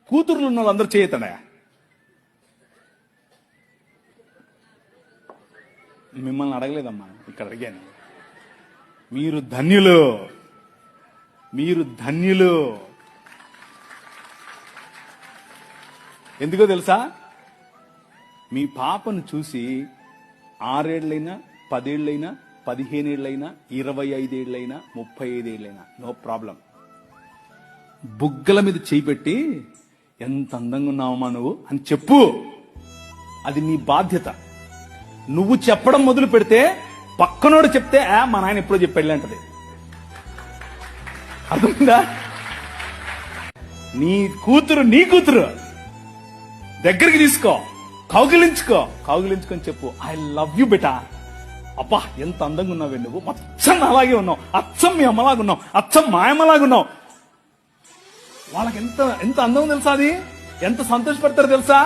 కూతుర్లు ఉన్న వాళ్ళందరూ చేయతాడా? మిమ్మల్ని అడగలేదమ్మా, ఇక్కడ అడిగాను. మీరు ధన్యులు, మీరు ధన్యులు. ఎందుకో తెలుసా? మీ పాపను చూసి 6 ఏళ్లైనా 10 ఏళ్లైనా 15 ఏళ్లైనా 25 ఏళ్లైనా 35 ఏళ్లైనా నో ప్రాబ్లం. బుగ్గల మీద చేయి పెట్టి ఎంత అందంగా ఉన్నావమ్మా నువ్వు అని చెప్పు. అది నీ బాధ్యత. నువ్వు చెప్పడం మొదలు పెడితే పక్కనోడు చెప్తే మా నాయన ఎప్పుడో చెప్పాడు అంటది. అర్థమైందా? నీ కూతురు దగ్గరికి తీసుకో, కౌగిలించుకొని చెప్పు, ఐ లవ్ యూ బెటా. అబ్బా ఎంత అందంగా ఉన్నావే నువ్వు, అచ్చం అలాగే ఉన్నావు, అచ్చం మీ అమ్మలాగా ఉన్నావు, అచ్చం మా అమ్మలాగా ఉన్నావు. వాళ్ళకి ఎంత అందం తెలుసా? అది ఎంత సంతోషపడతారో తెలుసా?